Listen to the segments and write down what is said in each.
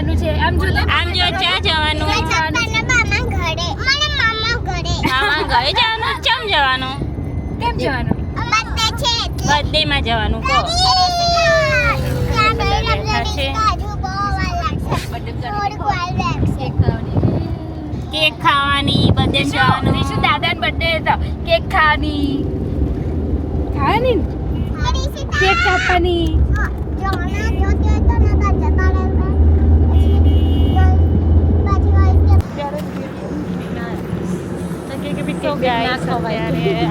જવાનું છે? આમ જો ચા જવાનું. મામા ઘરે જવાનું. ચમ જવાનું? કેમ જવાનું? બર્થડે માં જવાનું. કહો કેક ખાવાની. બર્થડે જવાનું. શું દાદાનો બર્થડે હતો, કેક ખાવાની. કેક કાપવાની.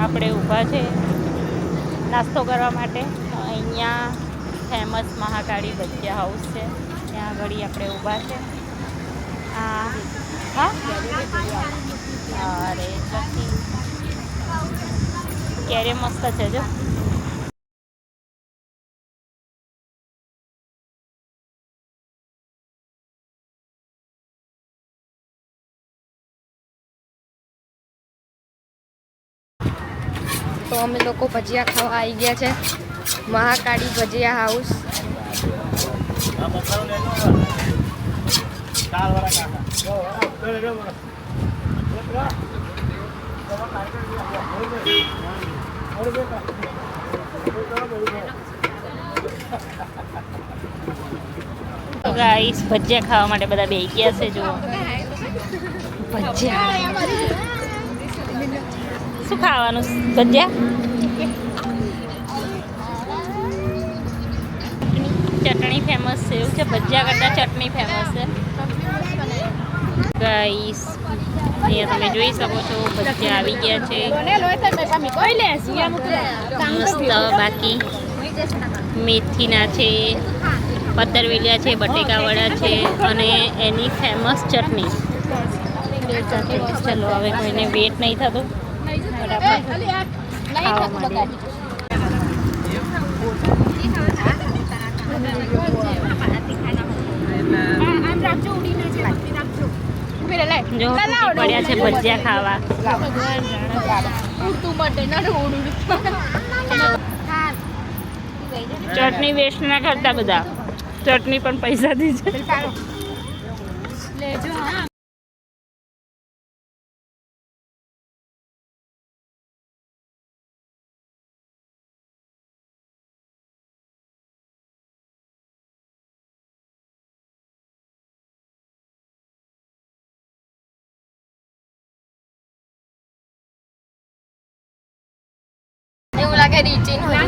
આપણે ઊભા છે નાસ્તો કરવા માટે. અહીંયા ફેમસ મહાકાળી ભજીયા હાઉસ છે, ત્યાં આગળ આપણે ઊભા છે. હા અરે ક્યારે મસ્ત છે જો. તો અમે લોકો ભજીયા ખાવા આવી ગયા છે મહાકાળી ભજીયા હાઉસ. તો ગાઈસ ભજીયા ખાવા માટે બધા બેસી ગયા છે. જુઓ ભજીયા. શું ખાવાનું? ભજીયા. ચટણી ફેમસ છે. એવું છે ભજીયા કરતાં ચટણી ફેમસ છે ગાઈસ. અહીંયા તમે જોઈ શકો છો ભજીયા આવી ગયા છે મસ્ત. બાકી મેથીના છે, પતરવેલિયા છે, બટેકાવડા છે અને એની ફેમસ ચટણી. ચલો હવે કોઈને વેટ નહીં થતું, ખાવા માટે. જો પડ્યા છે ભજીયા ખાવા. ચટણી વેસ્ટ ના કરતા બધા. ચટણી પણ પૈસાથી છે. એવું લાગે રીચિંગ હોય.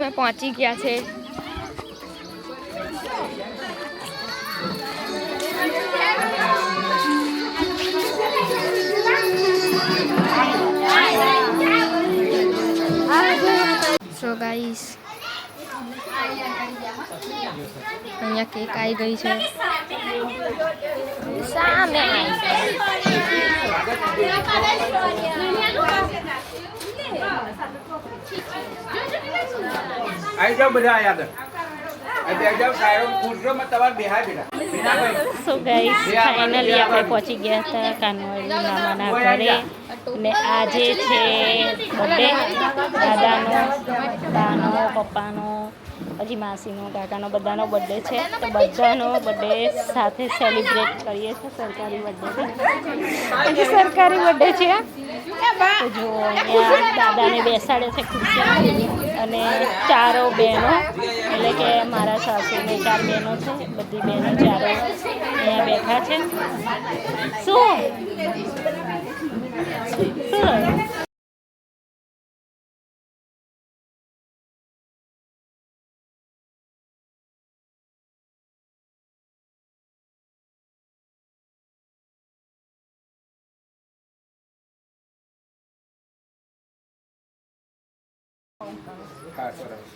અમે પહોંચી ગયા છે સો ગાઈસ. અહીંયા કેક આવી ગઈ છે સામે. आई जाओ બધા આયા હતા. આ જાવ સાહેબ કુર્સોમાં તમાર બેહાય બેટા. સો ગાઈસ ફાઇનલી આપણે પહોંચી ગયા હતા કાનવાડી મામાના ઘરે. ને આજે છે બર્થડે દાદાનો, બાનો, પપ્પાનો, પછી માસીનો, કાકાનો, બધાનો બર્થડે છે. તો બધાનો બર્થડે સાથે સેલિબ્રેટ કરીએ છીએ. સરકારી બર્થડે છે, સરકારી બર્થડે છે. તો જો અહીંયા દાદાને બેસાડે છે ખુરશીમાં અને ચારો બહેનો એટલે કે મારા સાસુને 4 બહેનો છે, બધી બહેનો ચારો અહીંયા બેઠા છે. શું હા સરસ.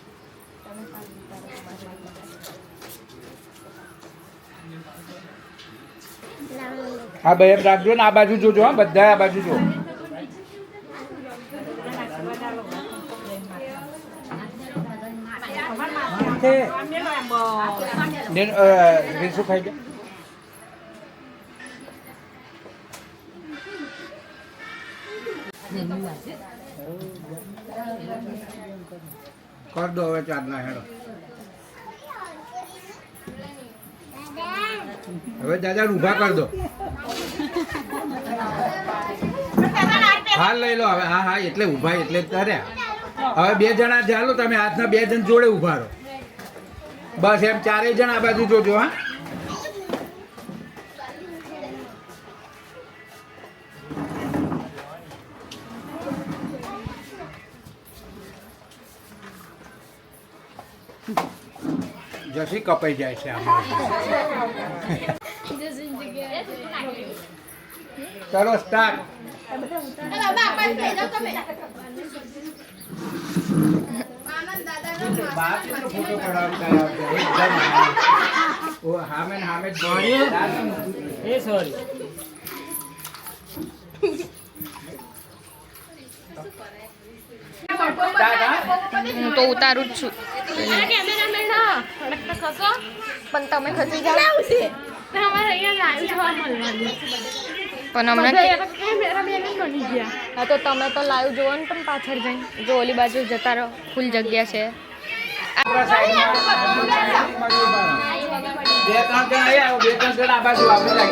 હા ભાઈ એમ રાખજો ને, આ બાજુ જોજો. હા બધા આ બાજુ જો. રીસુ ખાઈ ગયા. કર દો હવે ચાંદના હેડો. હવે દાદા ઊભા કર દો. હાલ લઈ લો હવે. હા હા એટલે ઊભા એટલે તર્યા. હવે 2 જણા ચાલો, તમે હાથના 2 જણ જોડે ઊભા રહો. બસ એમ 4 જણ આ બાજુ જોજો. હા જસી કપાઈ જાય છે આમાં. ચલો સ્ટાર્ટ. ફોટો પડાવતા હામે હામે એ સોરી. હું તો ઉતારું જ છું, પણ તમે ખસી જાઓ. પણ હમણાં હા તો તમે તો લાઈવ જોવો ને, પણ પાછળ જઈને જો ઓલી બાજુ જતા રહો, ફૂલ જગ્યા છે. 2-3 જણ 2-3 જણ આ બાજુ આપણે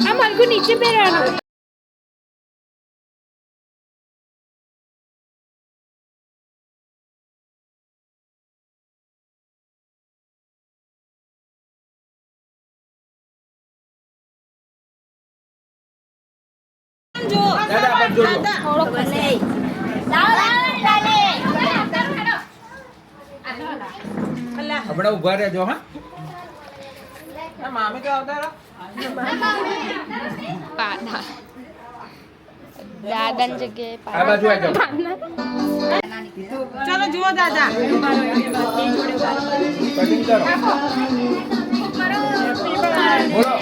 આ મલકુ નીચે પહેરવાનું. હમણાં ઉભા રહેજો. હા મામી તો આવતા દાદાની જગ્યાએ આ બાજુ આવી જાઓ. ચલો જુઓ દાદા. કટિંગ કરો. બોલો.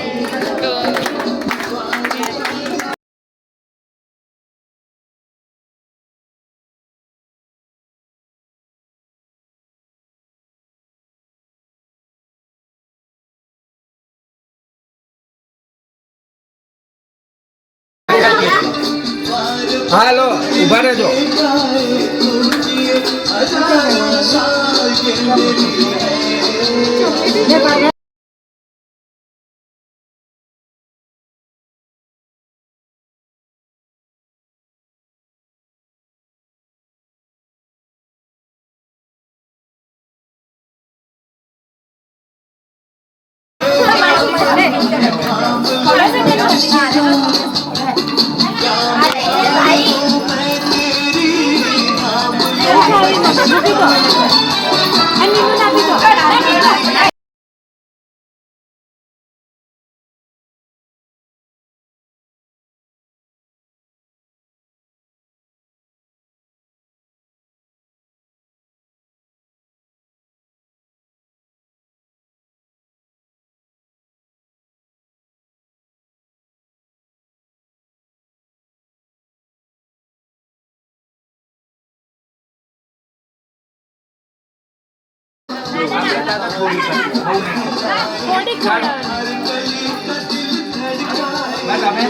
હાલો ઉભા રહેજો. તમે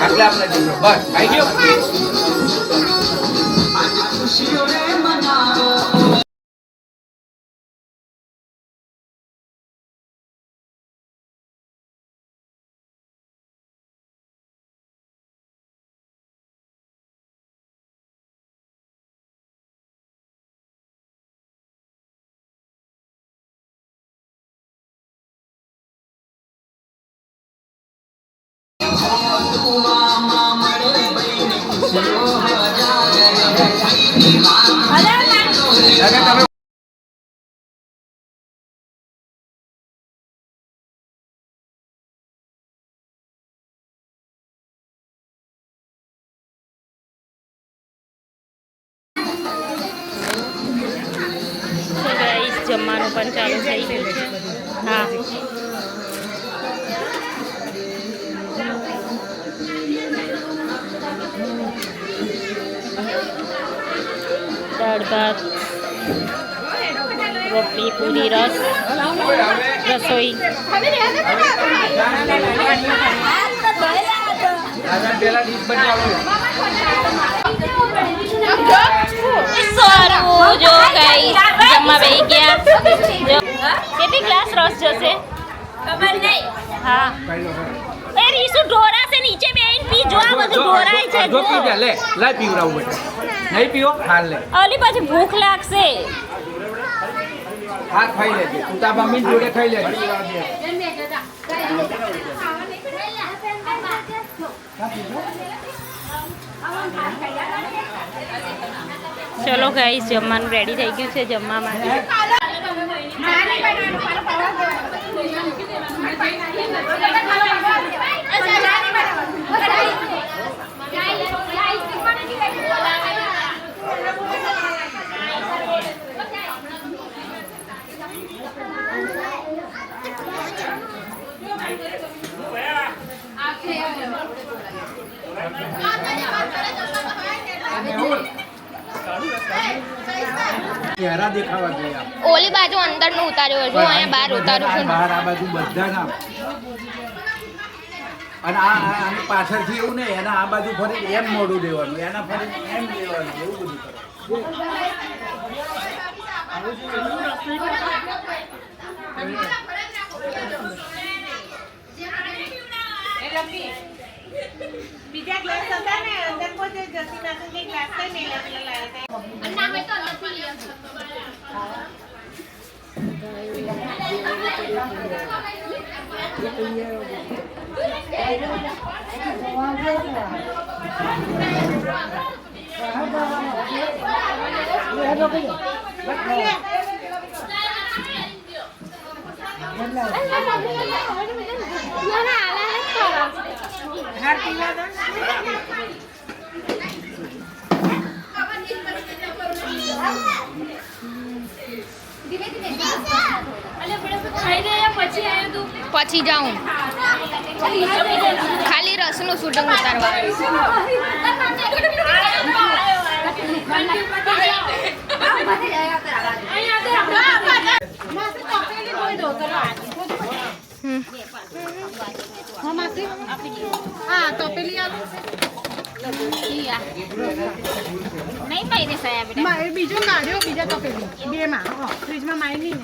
આટલે આપણે જઈએ. બસ આવી ગયો. તમે જમવાનું પણ ચાલુ થઈ ગયું છે. હા દાળ ભાત રોટલી પૂરી રસ રસોઈ પેલા ડીશ બનાવો. સારું જો કઈ જમવા બેસી ગયા. જો કેટલી ગ્લાસ રસ જશે ખબર નહીં. હા એ રીસુ ઢોરાશે નીચે બેહીને પી. જો આ બધું ઢોરાય છે. જો પી જા લે લાય પીવરાવું બેટા. નહીં પીવો હાલ લે. ઓલી પછી ભૂખ લાગશે. હાથ ખાઈ લેજે. તું તાર મમ્મી જોડે ખાઈ લેજે. ચલો ગાઈસ જમવાનું રેડી થઈ ગયું છે. જમવા માટે ચહેરા દેખાવા જોઈએ. ઓલી બાજુ અંદર નું ઉતાર્યું જો અહીંયા બહાર ઉતાર્યું છે. બહાર આ બાજુ બધા ના અને આની પાછળથી એવું નહીં એના આ બાજુ ફરી એમ મોઢું દેવાનું એના ફરી એમ દેવાનું એવું બધું બીજા ગ્લાસ હતા ને અંદર કોઈ જતી નાખી ગ્લાસ કઈ નહીં પછી જાઉં ખાલી રસનું શૂટિંગ ઉતારવા. બીજો કાઢ્યો બીજા તપેલી બે માં ફ્રીજમાં મારી નહીં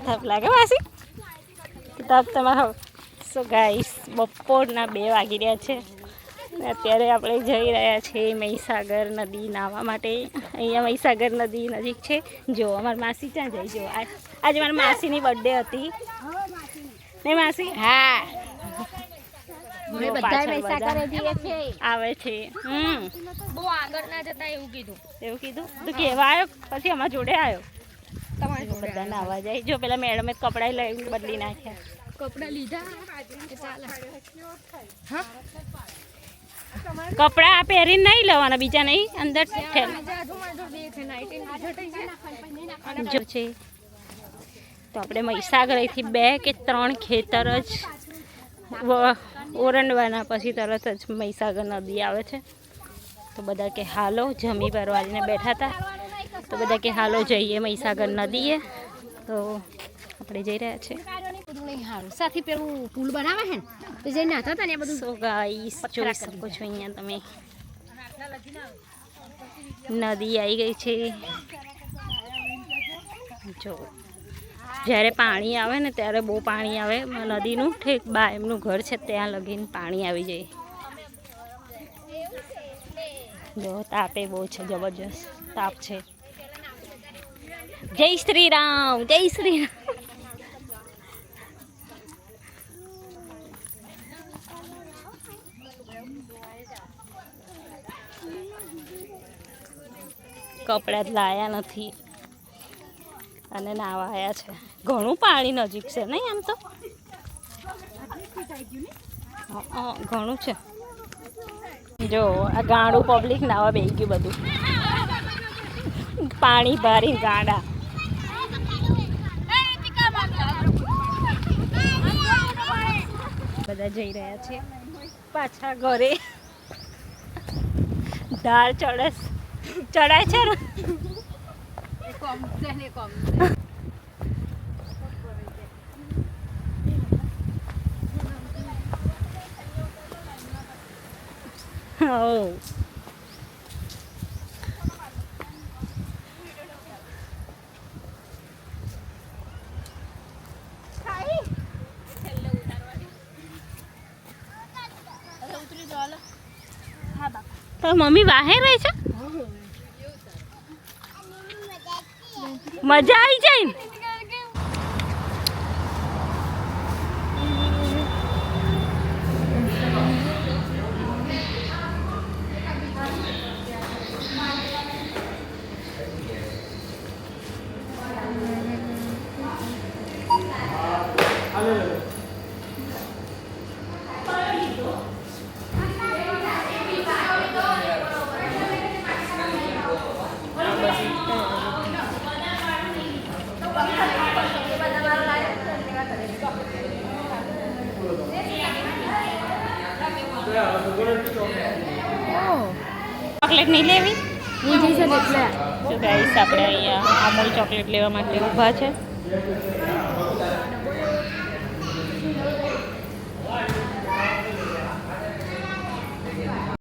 તપ લાગે માસી તપ તમારો. સો ગાઈસ બપોરના 2 વાગી રહ્યા છે. અત્યારે આપણે જઈ રહ્યા છીએ મહીસાગર નદી નાહવા માટે. અહીંયા મહીસાગર નદી નજીક છે. જો અમારી માસી ત્યાં જઈ જો આજે મારી માસીની બર્થડે હતી ને માસી. હા જો પાછળ બધા આવે છે. બહુ આગળ ના જતા એવું કીધું. એવું કીધું તું કેવા આવ્યો પછી અમારા જોડે આવ્યો. તમારે બધા નાવા જાય. જો પેલા મેડમે કપડાં લઈ બદલી નાખ્યા. કપડા લીધા કે ચાલે? હા કપડાં પહેરીને નહીં લેવાના બીજા નહીં અંદર જો છે. તો આપણે મહીસાગરથી 2 કે 3 ખેતર જ ઓરંડવાના પછી તરત જ મહીસાગર નદી આવે છે. તો બધા કે હાલો જમી પરવારીને બેઠા હતા તો બધા કે હાલો જઈએ મહીસાગર નદીએ. તો આપણે જઈ રહ્યા છે. સાથી પેલું પુલ બનાવે છે ને તો જઈને નાતા હતા ને બધું. સો ગાઈસ જોઈ શકો છો અહીંયા તમે નદી આવી ગઈ છે. જો જ્યારે પાણી આવે ને ત્યારે બહુ પાણી આવે નદીનું. ઠેક બા એમનું ઘર છે ત્યાં લગીને પાણી આવી જાય. જો તાપે બહુ છે, જબરજસ્ત તાપ છે. જય શ્રી રામ, જય શ્રી રામ. કપડાં જ લાયા નથી અને નાવા આવ્યા છે. ઘણું પાણી નજીક છે નહીં આમ તો. ઘણું છે. જો આ ગાંડું પબ્લિક નાવા બેસી ગયું બધું પાણી ભરી ગાંડા. બધા જઈ રહ્યા છે પાછા ઘરે. ધાર ચડાય છે ને. તો મમ્મી વાહે રહે છે. મજા આવી જાય ને. ચોકલેટ નહીં લેવી? તો ગાઈસ આપણે અહીંયા અમૂલ ચોકલેટ લેવા માટે ઊભા છે.